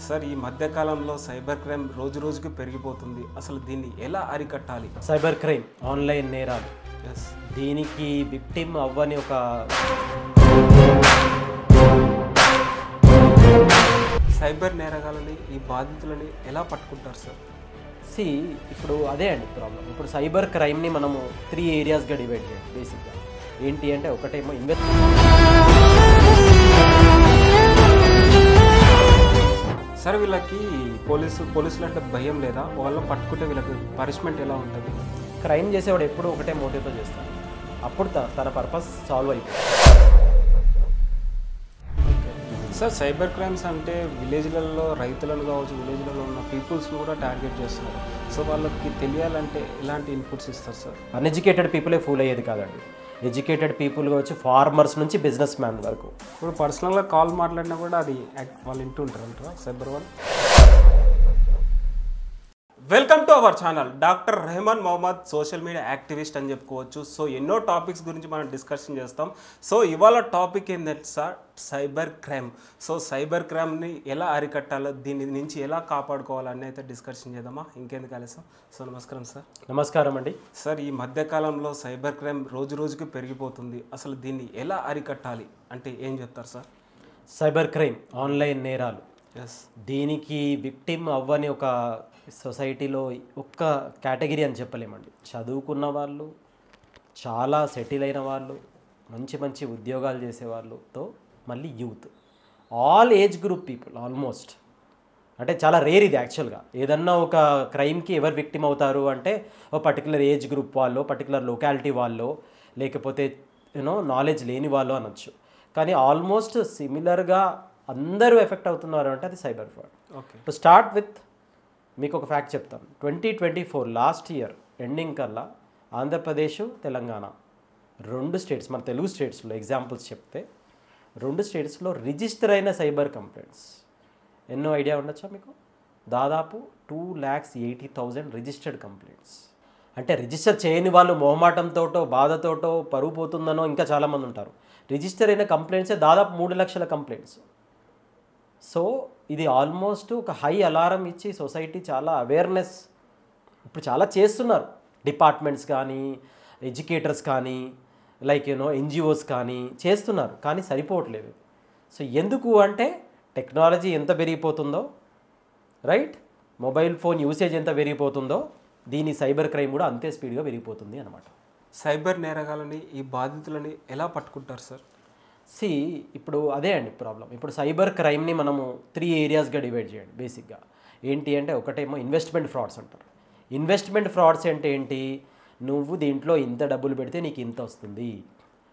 Sir ఈ మధ్య కాలంలో సైబర్ క్రైమ్ రోజు రోజుకి పెరిగిపోతుంది. అసలు దీన్ని ఎలా అరికట్టాలి? సైబర్ క్రైమ్ ఆన్లైన్ నేరాలు ఎస్ దీనికి విక్టిమ్ అవ్వని ఒక సైబర్ నేరగాలని ఈ బాధితులని ఎలా పట్టుకుంటారు సార్? ఇప్పుడు అదే అండి ప్రాబ్లం. ఇప్పుడు సైబర్ క్రైమ్ని మనము 3 ఏరియాస్గా డివైడ్ చేయండి బేసిక్గా. ఏంటి అంటే ఒకటేమో సార్ వీళ్ళకి పోలీసులు అంటే భయం లేదా? వాళ్ళని పట్టుకుంటే వీళ్ళకి పనిష్మెంట్ ఎలా ఉంటుంది? క్రైమ్ చేసేవాడు ఎప్పుడూ ఒకటే మోటివ్తో చేస్తాడు. అప్పుడు తన పర్పస్ సాల్వ్ అయిపోతుంది. సార్ సైబర్ క్రైమ్స్ అంటే విలేజ్లలో రైతులను కావచ్చు, విలేజ్లలో ఉన్న పీపుల్స్ని కూడా టార్గెట్ చేస్తున్నారు. సో వాళ్ళకి తెలియాలంటే ఎలాంటి ఇన్పుట్స్ ఇస్తారు సార్? అన్ఎడ్యుకేటెడ్ పీపులే ఫూల్ అయ్యేది కాదండి. ఎడ్యుకేటెడ్ పీపుల్ కావచ్చు, ఫార్మర్స్ నుంచి బిజినెస్ మ్యాన్ వరకు. ఇప్పుడు పర్సనల్గా కాల్ మాట్లాడినా కూడా అది వాళ్ళు ఇంటూ ఉంటారంటారా సైబర్ వాళ్ళు? Welcome to our channel. Doctor Rehman Mohammed, social media activist అని చెప్పుకోవచ్చు. సో ఎన్నో టాపిక్స్ గురించి మనం డిస్కషన్ చేస్తాం. సో ఇవాళ టాపిక్ ఏంటంటే sir cyber crime. So cyber క్రైమ్ని ఎలా అరికట్టాలో, దీని నుంచి ఎలా కాపాడుకోవాలని అయితే డిస్కషన్ చేద్దామా? ఇంకెందుకు ఆలస్యం? సో నమస్కారం సార్. నమస్కారం అండి. సార్ ఈ మధ్యకాలంలో సైబర్ క్రైమ్ రోజు రోజుకి పెరిగిపోతుంది. అసలు దీన్ని ఎలా అరికట్టాలి అంటే ఏం చెప్తారు సార్? సైబర్ క్రైమ్ ఆన్లైన్ నేరాలు ఎస్ దీనికి విక్టిమ్ అవ్వని ఒక సొసైటీలో ఒక్క కేటగిరీ అని చెప్పలేమండి. చదువుకున్న వాళ్ళు, చాలా సెటిల్ అయిన వాళ్ళు, మంచి మంచి ఉద్యోగాలు చేసేవాళ్ళతో మళ్ళీ youth, all age group people almost. అంటే చాలా రేర్ ఇది యాక్చువల్గా. ఏదన్నా ఒక క్రైమ్కి ఎవరు విక్టిమ్ అవుతారు అంటే ఒక పర్టికులర్ ఏజ్ గ్రూప్ వాళ్ళు, పర్టికులర్ లొకాలిటీ వాళ్ళు, లేకపోతే నాలెడ్జ్ లేని వాళ్ళు అనొచ్చు. కానీ ఆల్మోస్ట్ సిమిలర్గా అందరూ ఎఫెక్ట్ అవుతున్నారు అంటే అది cyber fraud. Okay, to start with మీకు ఒక ఫ్యాక్ట్ చెప్తాను. 2024 లాస్ట్ ఇయర్ ఎండింగ్ కల్లా ఆంధ్రప్రదేశ్, తెలంగాణ 2 స్టేట్స్, మన తెలుగు స్టేట్స్లో ఎగ్జాంపుల్స్ చెప్తే 2 స్టేట్స్లో రిజిస్టర్ అయిన సైబర్ కంప్లైంట్స్ ఎన్నో ఐడియా ఉండొచ్చా మీకు? దాదాపు 2,80,000 రిజిస్టర్డ్ కంప్లైంట్స్. అంటే రిజిస్టర్ చేయని వాళ్ళు మొహమాటంతోటో, బాధతోటో, పరుగు పోతుందనో ఇంకా చాలామంది ఉంటారు. రిజిస్టర్ అయిన కంప్లైంట్సే దాదాపు 3 లక్షల కంప్లైంట్స్. సో ఇది ఆల్మోస్ట్ ఒక హై అలారం ఇచ్చి సొసైటీ చాలా అవేర్నెస్ ఇప్పుడు చాలా చేస్తున్నారు. డిపార్ట్మెంట్స్ కానీ, ఎడ్యుకేటర్స్ కానీ, ఎన్జిఓస్ కానీ చేస్తున్నారు. కానీ సరిపోవట్లేదు. సో ఎందుకు అంటే టెక్నాలజీ ఎంత పెరిగిపోతుందో, రైట్, మొబైల్ ఫోన్ యూసేజ్ ఎంత పెరిగిపోతుందో, దీని సైబర్ క్రైమ్ కూడా అంతే స్పీడ్గా పెరిగిపోతుంది అన్నమాట. సైబర్ నేరగాలని ఈ బాధితులని ఎలా పట్టుకుంటారు సార్? ఇప్పుడు అదే అండి ప్రాబ్లం. ఇప్పుడు సైబర్ క్రైమ్ని మనము 3 ఏరియాస్గా డివైడ్ చేయండి బేసిక్గా. ఏంటి అంటే ఒకటేమో ఇన్వెస్ట్మెంట్ ఫ్రాడ్స్ అంటారు. ఇన్వెస్ట్మెంట్ ఫ్రాడ్స్ అంటే ఏంటి? నువ్వు దీంట్లో ఇంత డబ్బులు పెడితే నీకు ఇంత వస్తుంది,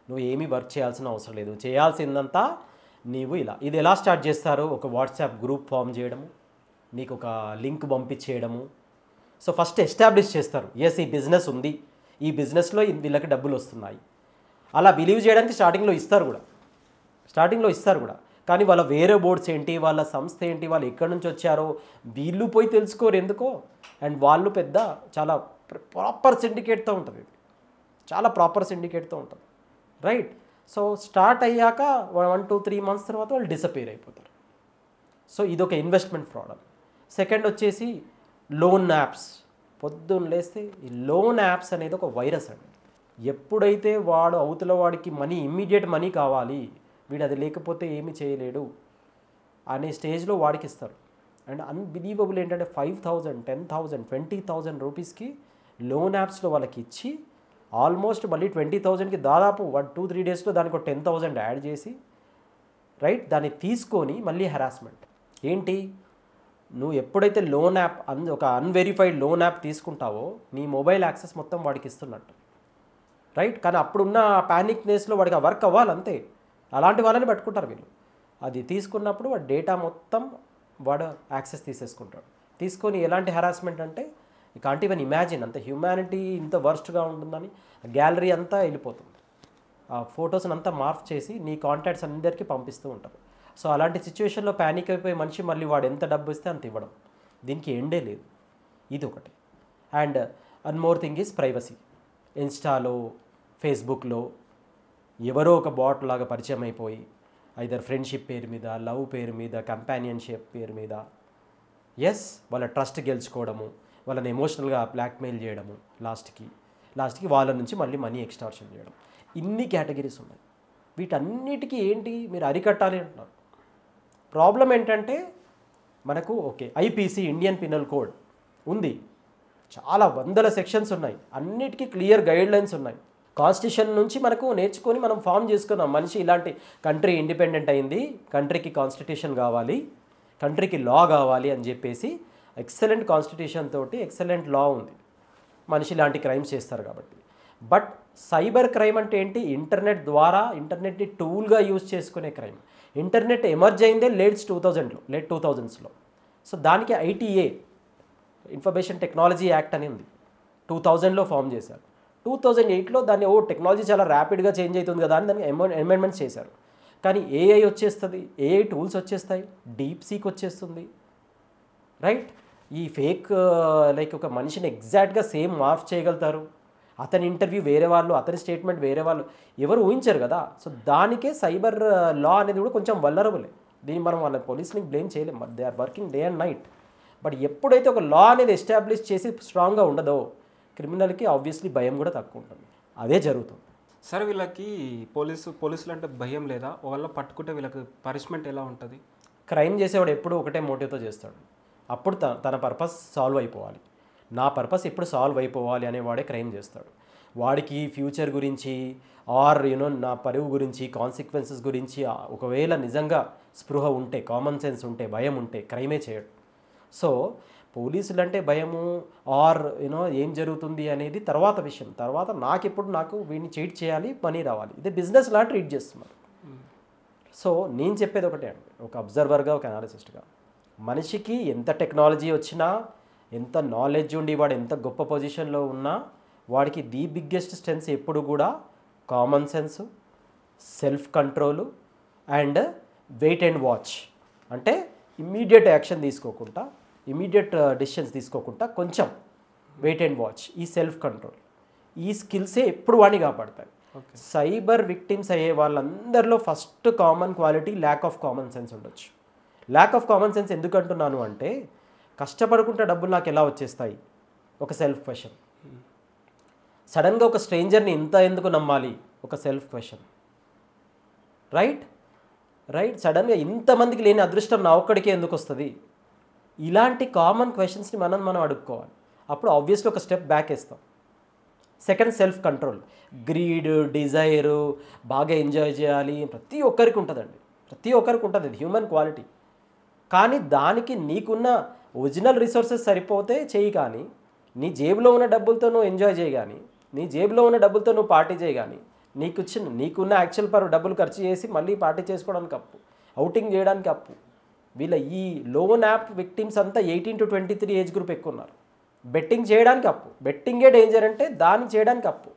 నువ్వు ఏమీ వర్క్ చేయాల్సిన అవసరం లేదు, చేయాల్సిందంతా నీవు ఇది ఎలా స్టార్ట్ చేస్తారు? ఒక వాట్సాప్ గ్రూప్ ఫామ్ చేయడము, మీకు ఒక లింక్ పంపించేయడము. సో ఫస్ట్ ఎస్టాబ్లిష్ చేస్తారు, ఎస్ ఈ బిజినెస్ ఉంది, ఈ బిజినెస్లో వీళ్ళకి డబ్బులు వస్తున్నాయి. అలా బిలీవ్ చేయడానికి స్టార్టింగ్లో ఇస్తారు కూడా. కానీ వాళ్ళ వేరే బోర్డ్స్ ఏంటి, వాళ్ళ సంస్థ ఏంటి, వాళ్ళు ఎక్కడి నుంచి వచ్చారో వీళ్ళు పోయి తెలుసుకోరు ఎందుకో. అండ్ వాళ్ళు చాలా ప్రాపర్ సిండికేట్తో ఉంటుంది. ఇది చాలా ప్రాపర్ సిండికేట్తో ఉంటుంది, రైట్. సో స్టార్ట్ అయ్యాక 1, 2, 3 మంత్స్ తర్వాత వాళ్ళు డిసపియర్ అయిపోతారు. సో ఇదొక ఇన్వెస్ట్మెంట్ ఫ్రాడ్. సెకండ్ వచ్చేసి లోన్ యాప్స్. పొద్దున్న లేస్తే ఈ లోన్ యాప్స్ అనేది ఒక వైరస్ అండి. ఎప్పుడైతే వాడు అవతల వాడికి ఇమ్మీడియట్ మనీ కావాలి, వీడు అది లేకపోతే ఏమీ చేయలేడు అనే స్టేజ్లో వాడికి ఇస్తారు. అండ్ అన్బిలీవబుల్ ఏంటంటే 5,000, 10,000, 20,000 రూపీస్కి లోన్ యాప్స్లో వాళ్ళకి ఇచ్చి ఆల్మోస్ట్ మళ్ళీ 20,000కి దాదాపు 1-2-3 డేస్లో దానికి ఒక 10,000 యాడ్ చేసి, రైట్, దాన్ని తీసుకొని మళ్ళీ హెరాస్మెంట్. ఏంటి, నువ్వు ఎప్పుడైతే లోన్ యాప్ ఒక అన్వెరిఫైడ్ లోన్ యాప్ తీసుకుంటావో నీ మొబైల్ యాక్సెస్ మొత్తం వాడికి ఇస్తున్నట్టు, రైట్. కానీ అప్పుడున్న ప్యానిక్నెస్లో వాడికి ఆ వర్క్ అవ్వాలి అంతే. అలాంటి వాళ్ళని పట్టుకుంటారు వీళ్ళు. అది తీసుకున్నప్పుడు వాడి డేటా మొత్తం వాడు యాక్సెస్ తీసేసుకుంటాడు. తీసుకొని ఎలాంటి హెరాస్మెంట్ అంటే యూ కాంట్ ఈవెన్ ఇమాజిన్. అంత హ్యూమానిటీ ఇంత వర్స్ట్గా ఉంటుందని గ్యాలరీ అంతా వెళ్ళిపోతుంది. ఆ ఫొటోస్ని అంతా మార్ఫ్ చేసి నీ కాంటాక్ట్స్ అందరికీ పంపిస్తూ ఉంటారు. సో అలాంటి సిచ్యువేషన్లో ప్యానిక్ అయిపోయి మనిషి మళ్ళీ వాడు ఎంత డబ్బు ఇస్తే అంత ఇవ్వడం, దీనికి ఎండే లేదు. ఇది ఒకటి. And one more thing is privacy. ఇన్స్టాలో, ఫేస్బుక్లో ఎవరో ఒక బాట్ లాగా పరిచయం అయిపోయి ఐదర్ ఫ్రెండ్షిప్ పేరు మీద, లవ్ పేరు మీద, కంపానియన్షిప్ పేరు మీద, ఎస్ వాళ్ళ ట్రస్ట్ గెలుచుకోవడము, వాళ్ళని ఎమోషనల్గా బ్లాక్మెయిల్ చేయడము, లాస్ట్కి వాళ్ళ నుంచి మళ్ళీ మనీ ఎక్స్టార్షన్ చేయడం. ఇన్ని కేటగిరీస్ ఉన్నాయి. వీటన్నిటికీ ఏంటి మీరు అరికట్టాలి అంటున్నారు. ప్రాబ్లం ఏంటంటే మనకు okay IPC Indian penal code ఉంది, చాలా వందల సెక్షన్స్ ఉన్నాయి, అన్నిటికీ క్లియర్ గైడ్లైన్స్ ఉన్నాయి. కాన్స్టిట్యూషన్ నుంచి మనకు నేర్చుకొని మనం ఫామ్ చేసుకున్నాం. మనిషి ఇలాంటి కంట్రీ ఇండిపెండెంట్ అయింది, కంట్రీకి కాన్స్టిట్యూషన్ కావాలి, కంట్రీకి లా కావాలి అని చెప్పేసి ఎక్సలెంట్ కాన్స్టిట్యూషన్ తోటి ఎక్సలెంట్ లా ఉంది. మనిషి ఇలాంటి క్రైమ్స్ చేస్తారు కాబట్టి. బట్ సైబర్ క్రైమ్ అంటే ఏంటి? ఇంటర్నెట్ ద్వారా, ఇంటర్నెట్ని టూల్గా యూజ్ చేసుకునే క్రైమ్. ఇంటర్నెట్ ఎమర్జ్ అయిందే లేట్ 2000s. సో దానికి ఐటీఏ, ఇన్ఫర్మేషన్ టెక్నాలజీ యాక్ట్ అని ఉంది, 2000లో ఫామ్ చేశారు. 2008లో దాన్ని టెక్నాలజీ చాలా ర్యాపిడ్గా చేంజ్ అవుతుంది కదా అని దానికి అమెండ్మెంట్స్ చేశారు. కానీ ఏఐ వచ్చేస్తుంది, ఏఐ టూల్స్ వచ్చేస్తాయి, డీప్ సీక్ వచ్చేస్తుంది, రైట్? ఈ ఫేక్ లైక్ ఒక మనిషిని ఎగ్జాక్ట్గా సేమ్ మార్ఫ్ చేయగలుగుతారు. అతని ఇంటర్వ్యూ వేరే వాళ్ళు, అతని స్టేట్మెంట్ వేరే వాళ్ళు, ఎవరు ఊహించారు కదా. సో దానికే సైబర్ లా అనేది కూడా కొంచెం వల్నరబులే. దీన్ని మనం వాళ్ళ పోలీసుని బ్లేమ్ చేయలేం, they are working day and night. But ఎప్పుడైతే ఒక లా అనేది ఎస్టాబ్లిష్ చేసి స్ట్రాంగ్గా ఉండదో క్రిమినల్కి ఆబ్వియస్లీ భయం కూడా తక్కువ ఉంటుంది. అదే జరుగుతుంది. సరే, వీళ్ళకి పోలీసులు అంటే భయం లేదా? వాళ్ళ పట్టుకుంటే వీళ్ళకి పనిష్మెంట్ ఎలా ఉంటుంది? క్రైమ్ చేసేవాడు ఎప్పుడు ఒకటే మోటివ్తో చేస్తాడు. అప్పుడు తన పర్పస్ సాల్వ్ అయిపోవాలి. నా పర్పస్ ఎప్పుడు సాల్వ్ అయిపోవాలి అనేవాడే క్రైమ్ చేస్తాడు. వాడికి ఫ్యూచర్ గురించి ఆర్ నా పరువు గురించి, కాన్సిక్వెన్సెస్ గురించి ఒకవేళ నిజంగా స్పృహ ఉంటే, కామన్ సెన్స్ ఉంటే, భయం ఉంటే క్రైమే చేయడు. సో పోలీసులు అంటే భయము ఆర్ ఏం జరుగుతుంది అనేది తర్వాత విషయం. తర్వాత నాకు వీడిని చీట్ చేయాలి, మనీ రావాలి, ఇదే బిజినెస్ లా ట్రీట్ చేస్తున్నారు. సో నేను చెప్పేది ఒకటే అండి, ఒక అబ్జర్వర్గా, ఒక అనాలిసిస్ట్గా, మనిషికి ఎంత టెక్నాలజీ వచ్చినా, ఎంత నాలెడ్జ్ ఉండి వాడు ఎంత గొప్ప పొజిషన్లో ఉన్నా, వాడికి ది బిగ్గెస్ట్ స్ట్రెంగ్స్ ఎప్పుడు కూడా common sense, self control and wait and watch. అంటే ఇమ్మీడియట్ యాక్షన్ తీసుకోకుండా, ఇమ్మీడియట్ డెసిషన్స్ తీసుకోకుండా కొంచెం వెయిట్ అండ్ వాచ్, ఈ సెల్ఫ్ కంట్రోల్, ఈ స్కిల్సే ఎప్పుడు వాడిని కాపాడతాయి. సైబర్ విక్టిమ్స్ అయ్యే వాళ్ళందరిలో first common quality lack of common sense ఉండొచ్చు. ల్యాక్ ఆఫ్ కామన్ సెన్స్ ఎందుకు అంటున్నాను అంటే, కష్టపడుకుంటే డబ్బులు నాకు ఎలా వచ్చేస్తాయి, ఒక సెల్ఫ్ క్వశ్చన్. సడన్గా ఒక స్ట్రేంజర్ని ఇంత ఎందుకు నమ్మాలి, ఒక సెల్ఫ్ క్వశ్చన్, రైట్? సడన్గా ఇంతమందికి లేని అదృష్టం నా ఒక్కడికే ఎందుకు వస్తుంది, ఇలాంటి కామన్ క్వశ్చన్స్ని మనం అడుక్కోవాలి. అప్పుడు ఆబ్వియస్లీ ఒక స్టెప్ బ్యాక్ వేస్తాం. Second, self control. Greed, Dzire, బాగా ఎంజాయ్ చేయాలి, ప్రతి ఒక్కరికి ఉంటుందండి, ప్రతి ఒక్కరికి ఉంటుంది, అది హ్యూమన్ క్వాలిటీ. కానీ దానికి నీకున్న ఒరిజినల్ రిసోర్సెస్ సరిపోతే చేయి. కానీ నీ జేబులో ఉన్న డబ్బులతో నువ్వు ఎంజాయ్ చేయి, కానీ నీ జేబులో ఉన్న డబ్బులతో నువ్వు పార్టీ చేయి, కానీ నీకున్న యాక్చువల్ డబ్బులు ఖర్చు చేసి మళ్ళీ పార్టీ చేసుకోవడానికి అప్పు, అవుటింగ్ చేయడానికి అప్పు. వీళ్ళ ఈ లోన్ యాప్ విక్టిమ్స్ అంతా 18 to 23 ఏజ్ గ్రూప్ ఎక్కువ ఉన్నారు. బెట్టింగ్ చేయడానికి అప్పు, బెట్టింగే డేంజర్ అంటే దాన్ని చేయడానికి అప్పు,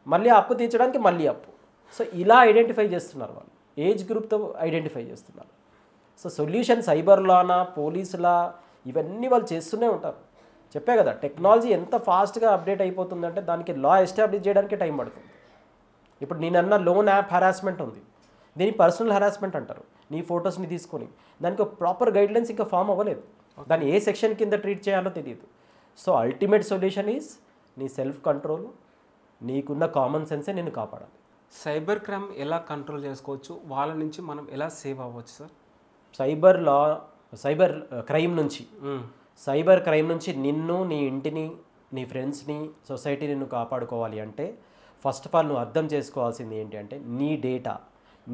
మళ్ళీ అప్పు తీర్చడానికి మళ్ళీ అప్పు. సో ఇలా ఐడెంటిఫై చేస్తున్నారు వాళ్ళు, ఏజ్ గ్రూప్తో ఐడెంటిఫై చేస్తున్నారు. సో సొల్యూషన్ సైబర్ లానా, పోలీసులా, ఇవన్నీ వాళ్ళు చేస్తూనే ఉంటారు. చెప్పే కదా, టెక్నాలజీ ఎంత ఫాస్ట్గా అప్డేట్ అయిపోతుందంటే దానికి లా ఎస్టాబ్లిష్ చేయడానికి టైం పడుతుంది. ఇప్పుడు నేనన్న లోన్ యాప్ హెరాస్మెంట్ ఉంది, దీన్ని పర్సనల్ హెరాస్మెంట్ అంటారు. నీ ఫొటోస్ని తీసుకొని దానికి ఒక ప్రాపర్ గైడ్లైన్స్ ఇంకా ఫామ్ అవ్వలేదు, దాన్ని ఏ సెక్షన్ కింద ట్రీట్ చేయాలో తెలియదు. సో అల్టిమేట్ సొల్యూషన్ ఈజ్ నీ సెల్ఫ్ కంట్రోల్, నీకున్న కామన్ సెన్సే నిన్ను కాపాడాలి. సైబర్ క్రైమ్ ఎలా కంట్రోల్ చేసుకోవచ్చు, వాళ్ళ నుంచి మనం ఎలా సేవ్ అవ్వచ్చు సార్? సైబర్ క్రైమ్ నుంచి నిన్ను, నీ ఇంటిని, నీ ఫ్రెండ్స్ని, సొసైటీ నిన్ను కాపాడుకోవాలి అంటే ఫస్ట్ ఆఫ్ ఆల్ నువ్వు అర్థం చేసుకోవాల్సింది ఏంటి అంటే, నీ డేటా,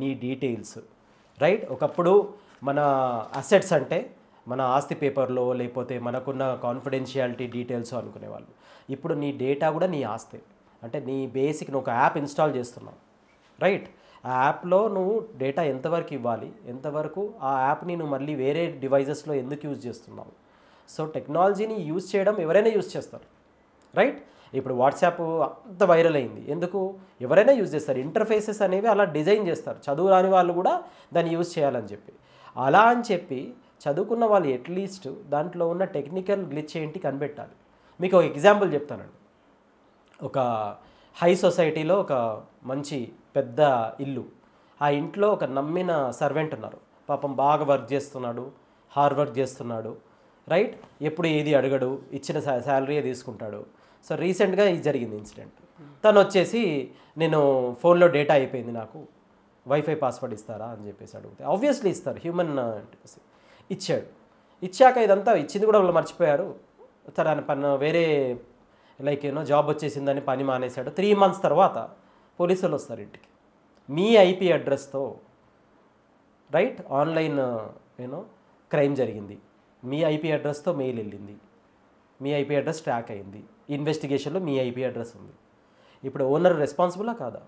నీ డీటెయిల్స్, రైట్? ఒకప్పుడు మన అసెట్స్ అంటే మన ఆస్తి పేపర్లో లేకపోతే మనకున్న కాన్ఫిడెన్షియాలిటీ డీటెయిల్స్ అనుకునేవాళ్ళు. ఇప్పుడు నీ డేటా కూడా నీ ఆస్తి. అంటే నీ బేసిక్ నువ్వు ఒక యాప్ ఇన్స్టాల్ చేస్తున్నావు, రైట్? ఆ యాప్లో నువ్వు డేటా ఎంతవరకు ఇవ్వాలి, ఎంతవరకు ఆ యాప్ని నువ్వు మళ్ళీ వేరే డివైజెస్లో ఎందుకు యూజ్ చేస్తున్నావు. సో టెక్నాలజీని యూజ్ చేయడం ఎవరైనా యూజ్ చేస్తారు, రైట్? ఇప్పుడు వాట్సాప్ అంత వైరల్ అయింది ఎందుకు, ఎవరైనా యూజ్ చేస్తారు. ఇంటర్ఫేసెస్ అనేవి అలా డిజైన్ చేస్తారు, చదువు రాని వాళ్ళు కూడా దాన్ని యూజ్ చేయాలని చెప్పి. అలా అని చెప్పి చదువుకున్న వాళ్ళు అట్లీస్ట్ దాంట్లో ఉన్న టెక్నికల్ గ్లిచ్ ఏంటి కనిపెట్టాలి. మీకు ఒక ఎగ్జాంపుల్ చెప్తానండి. ఒక హై సొసైటీలో ఒక మంచి పెద్ద ఇల్లు, ఆ ఇంట్లో ఒక నమ్మిన సర్వెంట్ ఉన్నారు, పాపం బాగా వర్క్ చేస్తున్నాడు, హార్డ్ వర్క్ చేస్తున్నాడు, రైట్, ఎప్పుడు ఏది అడగడు, ఇచ్చిన శాలరీయే తీసుకుంటాడు. సో రీసెంట్గా ఇది జరిగింది ఇన్సిడెంట్. తను వచ్చేసి నేను ఫోన్లో డేటా అయిపోయింది, నాకు వైఫై పాస్వర్డ్ ఇస్తారా అని చెప్పేసి అడిగితే ఆబ్వియస్లీ ఇస్తారు, హ్యూమన్ ఇచ్చాడు. ఇచ్చాక ఇదంతా ఇచ్చింది కూడా వాళ్ళు మర్చిపోయారు. తన పని వేరే లైక్ జాబ్ వచ్చేసిందని పని మానేశాడు. 3 months తర్వాత పోలీసులు వస్తారు ఇంటికి, మీ ఐపీ అడ్రస్తో రైట్ ఆన్లైన్ క్రైమ్ జరిగింది, మీ ఐపీ అడ్రస్తో మెయిల్ వెళ్ళింది, మీ ఐపీ అడ్రస్ ట్రాక్ అయింది, ఇన్వెస్టిగేషన్లో మీ ఐపీ అడ్రస్ ఉంది. ఇప్పుడు ఓనర్ రెస్పాన్సిబులా కాదా?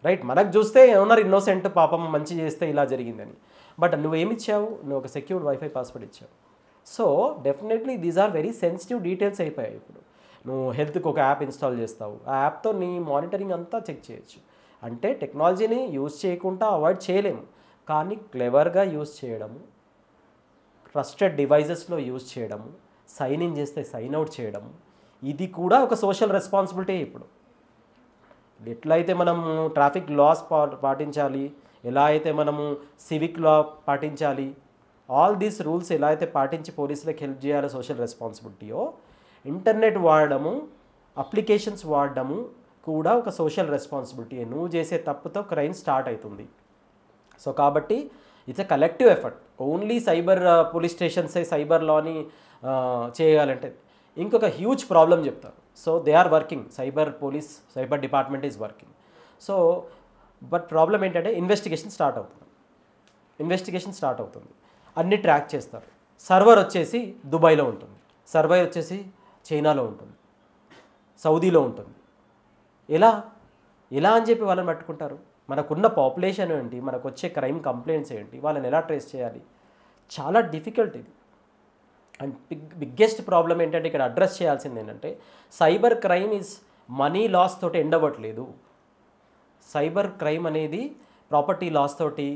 రైట్, మనకు చూస్తే ఓనర్ ఇన్నోసెంట్, పాపం మంచి చేస్తే ఇలా జరిగిందని. బట్ నువ్వేమిచ్చావు? నువ్వు ఒక సెక్యూర్డ్ వైఫై పాస్వర్డ్ ఇచ్చావు. So definitely these are very sensitive details అయిపోయాయి. ఇప్పుడు నువ్వు హెల్త్కి ఒక యాప్ ఇన్స్టాల్ చేస్తావు, ఆ యాప్తో నీ మానిటరింగ్ అంతా చెక్ చేయొచ్చు. అంటే టెక్నాలజీని యూజ్ చేయకుండా అవాయిడ్ చేయలేము, కానీ క్లెవర్గా యూజ్ చేయడము, ట్రస్టెడ్ డివైజెస్లో యూజ్ చేయడము, సైన్ ఇన్ చేస్తే సైన్ అవుట్ చేయడము, ఇది కూడా ఒక సోషల్ రెస్పాన్సిబిలిటీ. ఇప్పుడు ఎట్లయితే మనము ట్రాఫిక్ లాస్ పాటించాలి, ఎలా అయితే మనము సివిక్ లా పాటించాలి, ఆల్ దీస్ రూల్స్ ఎలా అయితే పాటించి పోలీసులకు హెల్ప్ చేయాలో సోషల్ రెస్పాన్సిబిలిటీయో, ఇంటర్నెట్ వాడడము, అప్లికేషన్స్ వాడడము కూడా ఒక సోషల్ రెస్పాన్సిబిలిటీ. నువ్వు చేసే తప్పుతో క్రైమ్ స్టార్ట్ అవుతుంది. సో కాబట్టి it's a collective effort. Only cyber police స్టేషన్సే సైబర్ లాని చేయాలంటే ఇంకొక హ్యూజ్ ప్రాబ్లం చెప్తారు. So they are working, cyber department is working. So but problem ఏంటంటే ఇన్వెస్టిగేషన్ స్టార్ట్ అవుతుంది, అన్ని ట్రాక్ చేస్తారు. సర్వర్ వచ్చేసి దుబాయ్లో ఉంటుంది, సర్వర్ వచ్చేసి చైనాలో ఉంటుంది, సౌదీలో ఉంటుంది. ఎలా అని చెప్పి వాళ్ళని పట్టుకుంటారు? మనకున్న పాపులేషన్ ఏంటి, మనకు వచ్చే క్రైమ్ కంప్లైంట్స్ ఏంటి, వాళ్ళని ఎలా ట్రేస్ చేయాలి? చాలా డిఫికల్ట్ ఇది. అండ్ బిగ్గెస్ట్ ప్రాబ్లం ఏంటంటే ఇక్కడ అడ్రస్ చేయాల్సింది ఏంటంటే cyber crime is money loss తోటి ఎండ్ అవ్వట్లేదు. సైబర్ క్రైమ్ అనేది ప్రాపర్టీ లాస్ తోటి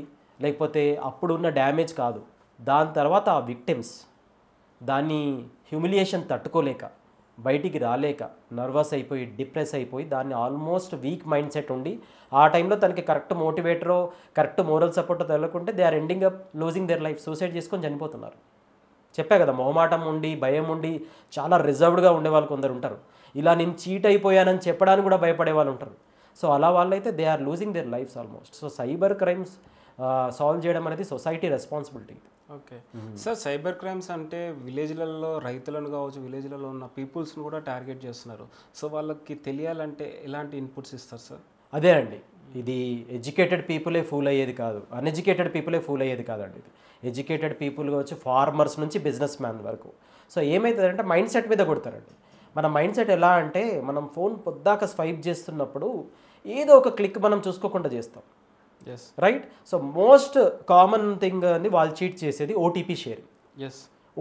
లేకపోతే అప్పుడున్న డ్యామేజ్ కాదు. దాని తర్వాత ఆ విక్టిమ్స్ దాన్ని హ్యూమిలియేషన్ తట్టుకోలేక, బయటికి రాలేక, నర్వస్ అయిపోయి, డిప్రెస్ అయిపోయి, దాన్ని ఆల్మోస్ట్ వీక్ మైండ్ సెట్ ఉండి ఆ టైంలో తనకి కరెక్ట్ మోటివేటరో కరెక్ట్ మోరల్ సపోర్టో తెలియకుంటే they are ending up losing their life, suicide చేసుకొని చనిపోతున్నారు. చెప్పా కదా, మొహమాటం ఉండి, భయం ఉండి, చాలా రిజర్వ్డ్గా ఉండే వాళ్ళు కొందరు ఉంటారు. ఇలా నేను చీట్ అయిపోయానని చెప్పడానికి కూడా భయపడే వాళ్ళు ఉంటారు. సో అలా వాళ్ళైతే they are losing their lives almost. So cyber crimes solve చేయడం అనేది society responsibility. Okay sir, cyber crimes అంటే విలేజ్లలో రైతులను కావచ్చు, విలేజ్లలో ఉన్న పీపుల్స్ని కూడా టార్గెట్ చేస్తున్నారు. సో వాళ్ళకి తెలియాలంటే ఎలాంటి ఇన్పుట్స్ ఇస్తారు సార్? అదే అండి, ఇది ఎడ్యుకేటెడ్ పీపులే ఫూల్ అయ్యేది కాదు, అన్ఎడ్యుకేటెడ్ పీపులే ఫూల్ అయ్యేది కాదండి. ఇది ఎడ్యుకేటెడ్ పీపుల్ కావచ్చు, ఫార్మర్స్ నుంచి బిజినెస్ మ్యాన్ వరకు. సో ఏమవుతుందంటే మైండ్ సెట్ మీద కొడతారండి. మన మైండ్ సెట్ ఎలా అంటే మనం ఫోన్ పొద్దాక స్వైప్ చేస్తున్నప్పుడు ఏదో ఒక క్లిక్ మనం చూసుకోకుండా చేస్తాం, right? So most common thing అని వాళ్ళు చీట్ చేసేది ఓటీపీ షేరింగ్.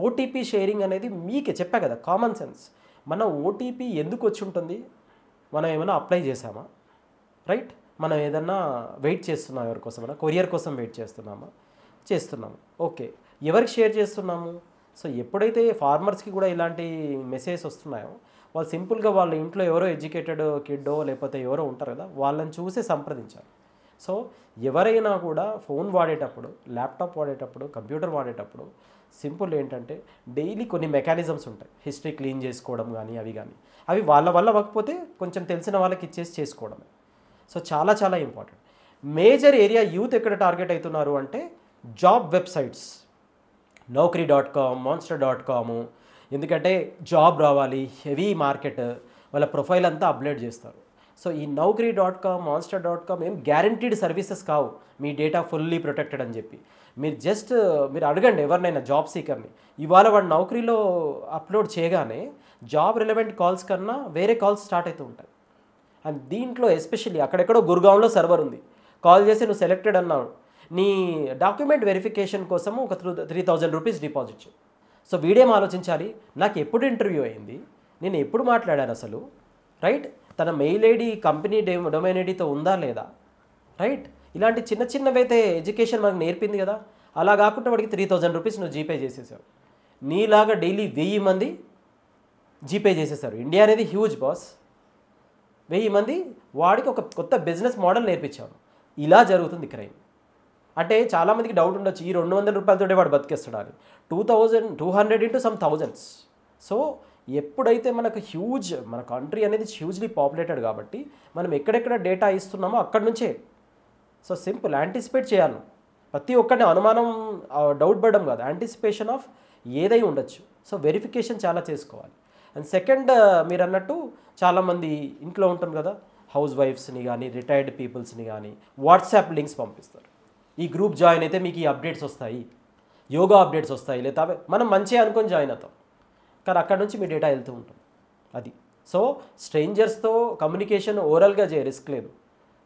ఓటీపీ షేరింగ్ అనేది మీకే చెప్పా కదా, కామన్ సెన్స్. మన ఓటీపీ ఎందుకు వచ్చి ఉంటుంది? మనం ఏమైనా అప్లై చేసామా? రైట్, మనం ఏదన్నా వెయిట్ చేస్తున్నాం, ఎవరికోసమైనా కొరియర్ కోసం వెయిట్ చేస్తున్నాము. ఓకే, ఎవరికి షేర్ చేస్తున్నాము? సో ఎప్పుడైతే ఫార్మర్స్కి కూడా ఇలాంటి మెసేజ్ వస్తున్నాయో వాళ్ళు సింపుల్గా వాళ్ళ ఇంట్లో ఎవరో ఎడ్యుకేటెడ్ కిడ్డో లేకపోతే ఎవరో ఉంటారు కదా, వాళ్ళని చూసే సంప్రదించాలి. సో ఎవరైనా కూడా ఫోన్ వాడేటప్పుడు, ల్యాప్టాప్ వాడేటప్పుడు, కంప్యూటర్ వాడేటప్పుడు సింపుల్ ఏంటంటే డైలీ కొన్ని మెకానిజమ్స్ ఉంటాయి. హిస్టరీ క్లీన్ చేసుకోవడం కానీ అవి వాళ్ళ వల్ల అవ్వకపోతే కొంచెం తెలిసిన వాళ్ళకి ఇచ్చేసి చేసుకోవడమే. సో చాలా చాలా ఇంపార్టెంట్. మేజర్ ఏరియా యూత్ ఎక్కడ టార్గెట్ అవుతున్నారు అంటే జాబ్ వెబ్సైట్స్, Naukri.com, Monster.com. ఎందుకంటే జాబ్ రావాలి, హెవీ మార్కెట్, వాళ్ళ ప్రొఫైల్ అంతా అప్లోడ్ చేస్తారు. సో ఈ Naukri.com, Monster.com ఏం గ్యారంటీడ్ సర్వీసెస్ కావు, మీ డేటా ఫుల్లీ ప్రొటెక్టెడ్ అని చెప్పి. మీరు అడగండి ఎవరినైనా జాబ్ సీకర్ని, ఇవాళ వాడు నౌకరీలో అప్లోడ్ చేయగానే జాబ్ రిలవెంట్ కాల్స్ కన్నా వేరే కాల్స్ స్టార్ట్ అవుతూ ఉంటాయి. అండ్ దీంట్లో ఎస్పెషల్లీ అక్కడెక్కడో గుర్గాంలో సర్వర్ ఉంది, కాల్ చేసి నువ్వు సెలెక్టెడ్ అన్నావు, నీ డాక్యుమెంట్ వెరిఫికేషన్ కోసము ఒక 3,000 రూపీస్ డిపాజిట్ చేయి. సో వీడేం ఆలోచించాలి, నాకు ఎప్పుడు ఇంటర్వ్యూ అయింది, నేను ఎప్పుడు మాట్లాడాను అసలు, రైట్? తన మెయిల్ ఐడి కంపెనీ డొమైన్ ఐడితో ఉందా లేదా, రైట్? ఇలాంటి చిన్నవైతే ఎడ్యుకేషన్ మనకు నేర్పింది కదా. అలా కాకుండా వాడికి 3,000 రూపీస్ నువ్వు జీపే చేసేసావు. నీలాగా డైలీ 1000 మంది జీపే చేసేసారు. ఇండియా అనేది హ్యూజ్ బాస్. 1000 మంది వాడికి ఒక కొత్త బిజినెస్ మోడల్ నేర్పించాను. ఇలా జరుగుతుంది క్రైమ్. అంటే చాలామందికి డౌట్ ఉండొచ్చు, ఈ 200 రూపాయలతోటే వాడు బతికేస్తాడు అని. 200 into some thousands. సో ఎప్పుడైతే మనకు మన కంట్రీ అనేది హ్యూజ్లీ పాపులేటెడ్ కాబట్టి మనం ఎక్కడెక్కడ డేటా ఇస్తున్నామో అక్కడి నుంచే. సో సింపుల్, యాంటిసిపేట్ చేయాలి. ప్రతి ఒక్కరిని అనుమానం, డౌట్ పడడం కాదు, యాంటిసిపేషన్ ఆఫ్ ఏదై ఉండొచ్చు. సో వెరిఫికేషన్ చాలా చేసుకోవాలి. అండ్ సెకండ్, మీరు అన్నట్టు చాలామంది ఇంట్లో ఉంటుంది కదా, హౌస్ వైఫ్స్ని కానీ రిటైర్డ్ పీపుల్స్ని కానీ వాట్సాప్ లింక్స్ పంపిస్తారు. ఈ గ్రూప్ జాయిన్ అయితే మీకు ఈ అప్డేట్స్ వస్తాయి, యోగా అప్డేట్స్ వస్తాయి, లేదా మనం మంచిగా అనుకొని జాయిన్ అవుతాం, కానీ అక్కడ నుంచి మీ డేటా వెళ్తూ ఉంటుంది. అది. సో స్ట్రేంజర్స్తో కమ్యూనికేషన్ ఓరల్గా రిస్క్ లేదు.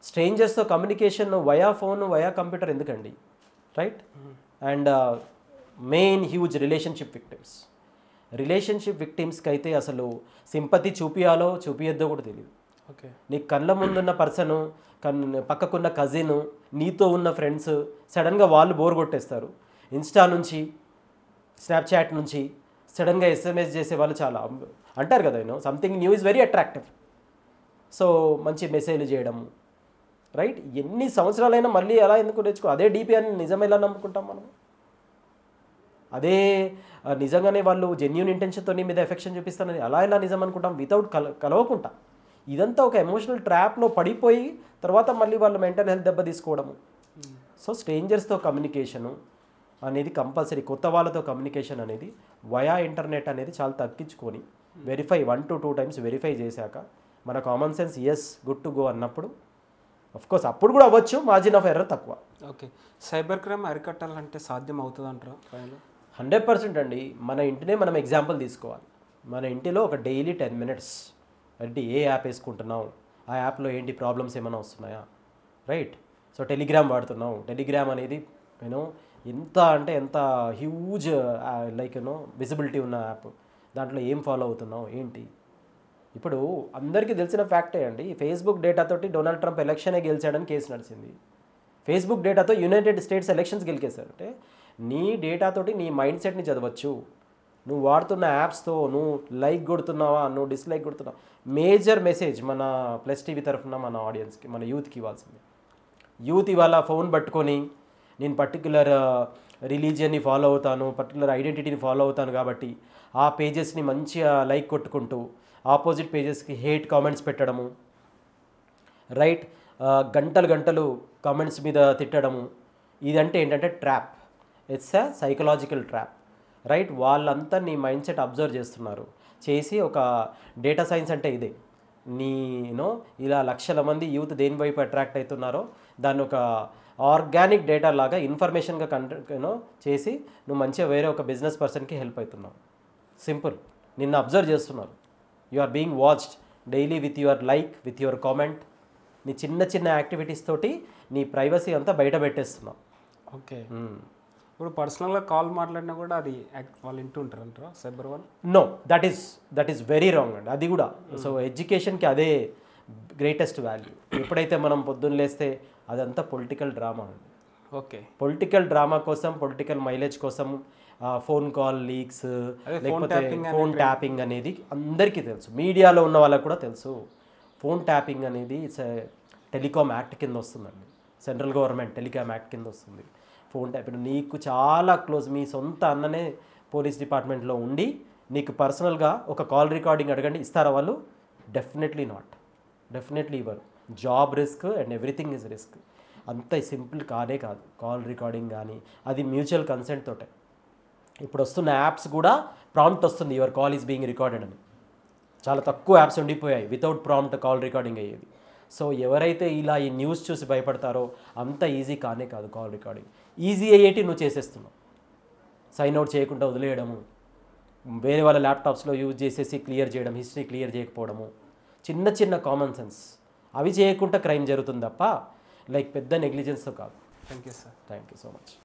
స్ట్రేంజర్స్తో communication via phone, via computer ఎందుకండి, right? And main huge relationship విక్టిమ్స్కి అయితే అసలు సింపతి చూపియాలో చూపియద్దో కూడా తెలియదు. ఓకే, నీకు కళ్ళ ముందున్న పర్సను, పక్కకున్న కజిన్, నీతో ఉన్న ఫ్రెండ్స్ సడన్గా వాళ్ళు బోర్ కొట్టేస్తారు. ఇన్స్టా నుంచి, స్నాప్చాట్ నుంచి సడన్గా SMS చేసే వాళ్ళు చాలా అంటారు కదా, something new is very attractive. So మంచి మెసేజ్లు చేయడము, రైట్? ఎన్ని సంవత్సరాలైనా మళ్ళీ ఎలా ఎందుకు నేర్చుకో, అదే డీపీ అని నిజం ఎలా నమ్ముకుంటాం మనం? అదే నిజంగానే వాళ్ళు జెన్యూన్ ఇంటెన్షన్తో నీ మీద ఎఫెక్షన్ చూపిస్తానని అలా ఎలా నిజం అనుకుంటాం వితౌట్ కలవకుండా? ఇదంతా ఒక ఎమోషనల్ ట్రాప్లో పడిపోయి తర్వాత మళ్ళీ వాళ్ళు మెంటల్ హెల్త్ దెబ్బ తీసుకోవడము. సో స్ట్రేంజర్స్తో కమ్యూనికేషను అనేది కంపల్సరీ, కొత్త వాళ్ళతో కమ్యూనికేషన్ అనేది వయా ఇంటర్నెట్ అనేది చాలా తగ్గించుకొని వెరిఫై 1 to 2 times వెరిఫై చేశాక మన common sense is good to go అన్నప్పుడు, అఫ్కోర్స్ అప్పుడు కూడా అవ్వచ్చు, మార్జిన్ ఆఫ్ ఎర్రర్ తక్కువ. ఓకే, సైబర్ క్రైమ్ అరికట్టాలంటే సాధ్యం అవుతుంది అంటారా? 100% అండి. మన ఇంటినే మనం ఎగ్జాంపుల్ తీసుకోవాలి. మన ఇంటిలో ఒక డైలీ 10 minutes అంటే ఏ యాప్ వేసుకుంటున్నావు, ఆ యాప్లో ఏంటి ప్రాబ్లమ్స్ ఏమైనా వస్తున్నాయా, రైట్? సో టెలిగ్రామ్ వాడుతున్నావు, టెలిగ్రామ్ అనేది ఎంత హ్యూజ్ విజిబిలిటీ ఉన్న యాప్, దాంట్లో ఏం ఫాలో అవుతున్నావు ఏంటి? ఇప్పుడు అందరికీ తెలిసిన ఫ్యాక్టే అండి, ఫేస్బుక్ డేటాతోటి డొనాల్డ్ ట్రంప్ ఎలక్షనే గెలిచాడని కేసు నడిచింది. ఫేస్బుక్ డేటాతో యునైటెడ్ స్టేట్స్ ఎలక్షన్స్ గెలికేశారు. అంటే నీ డేటాతోటి నీ మైండ్ సెట్ని చదవచ్చు. నువ్వు వాడుతున్న యాప్స్తో నువ్వు లైక్ కొడుతున్నావా, నువ్వు డిస్లైక్ కొడుతున్నావా. మేజర్ మెసేజ్ మన ప్లస్ టీవీ తరఫున మన ఆడియన్స్కి, మన యూత్కి ఇవ్వాల్సింది. యూత్ ఇవాళ ఫోన్ పట్టుకొని నేను పర్టికులర్ రిలీజియన్ని ఫాలో అవుతాను, పర్టికులర్ ఐడెంటిటీని ఫాలో అవుతాను కాబట్టి ఆ పేజెస్ని మంచిగా లైక్ కొట్టుకుంటూ ఆపోజిట్ పేజెస్కి హేట్ కామెంట్స్ పెట్టడము, రైట్? గంటలు కామెంట్స్ మీద తిట్టడము. ఇదంటే ఏంటంటే trap. It's a psychological trap, right? వాళ్ళంతా నీ మైండ్ సెట్ అబ్జర్వ్ చేస్తున్నారు, చేసి ఒక డేటా సైన్స్ అంటే ఇదే. ఇలా లక్షల మంది యూత్ దేని వైపు అట్రాక్ట్ అవుతున్నారో దాన్ని ఒక ఆర్గానిక్ డేటా లాగా ఇన్ఫర్మేషన్గా చేసి నువ్వు మంచిగా వేరే ఒక బిజినెస్ పర్సన్కి హెల్ప్ అవుతున్నావు. సింపుల్, నిన్ను అబ్జర్వ్ చేస్తున్నారు. You are being watched daily with your like, with your comment. నీ చిన్న యాక్టివిటీస్ తోటి నీ ప్రైవసీ అంతా బయట పెట్టేస్తున్నావు. ఓకే, ఇప్పుడు పర్సనల్గా కాల్ మాట్లాడినా కూడా అది వాళ్ళు వింటుంటారు అంటారా సైబర్ వాళ్ళు? No, that is very wrong అండి. అది కూడా సో ఎడ్యుకేషన్కి అదే గ్రేటెస్ట్ వాల్యూ. ఎప్పుడైతే మనం పొద్దున్న లేస్తే అదంతా పొలిటికల్ డ్రామా అండి. ఓకే, పొలిటికల్ డ్రామా కోసం, పొలిటికల్ మైలేజ్ కోసం ఫోన్ కాల్ లీక్స్, లేకపోతే ఫోన్ ట్యాపింగ్ అనేది అందరికీ తెలుసు, మీడియాలో ఉన్న వాళ్ళకు కూడా తెలుసు. ఫోన్ ట్యాపింగ్ అనేది ఇట్స్ టెలికామ్ యాక్ట్ కింద వస్తుందండి, సెంట్రల్ గవర్నమెంట్ టెలికామ్ యాక్ట్ కింద వస్తుంది. ఫోన్ ట్యాపింగ్ నీకు చాలా క్లోజ్, మీ సొంత అన్ననే పోలీస్ డిపార్ట్మెంట్లో ఉండి నీకు పర్సనల్గా ఒక కాల్ రికార్డింగ్ అడగండి, ఇస్తారా వాళ్ళు? డెఫినెట్లీ నాట్, డెఫినెట్లీ ఇవ్వరు. Job risk and everything is risk. అంత సింపుల్ కాదే కాదు కాల్ రికార్డింగ్ కానీ, అది మ్యూచువల్ కన్సెంట్ తోటే. ఇప్పుడు వస్తున్న యాప్స్ కూడా ప్రాంప్ట్ వస్తుంది, your call is being recorded అని. చాలా తక్కువ యాప్స్ ఉండిపోయాయి వితౌట్ ప్రాంప్ట్ కాల్ రికార్డింగ్ అయ్యేది. సో ఎవరైతే ఇలా ఈ న్యూస్ చూసి భయపడతారో అంత ఈజీ కానే కాదు కాల్ రికార్డింగ్. ఈజీ అయ్యేటి నువ్వు చేసేస్తున్నావు, సైన్ అవుట్ చేయకుండా వదిలేయడము, వేరే వాళ్ళ ల్యాప్టాప్స్లో యూజ్ చేసేసి క్లియర్ చేయడం, హిస్టరీ క్లియర్ చేయకపోవడము, చిన్న కామన్ సెన్స్ అవి చేయకుండా క్రైమ్ జరుగుతుంది తప్ప లైక్ పెద్ద నెగ్లిజెన్స్తో కాదు. Thank you sir. Thank you so much.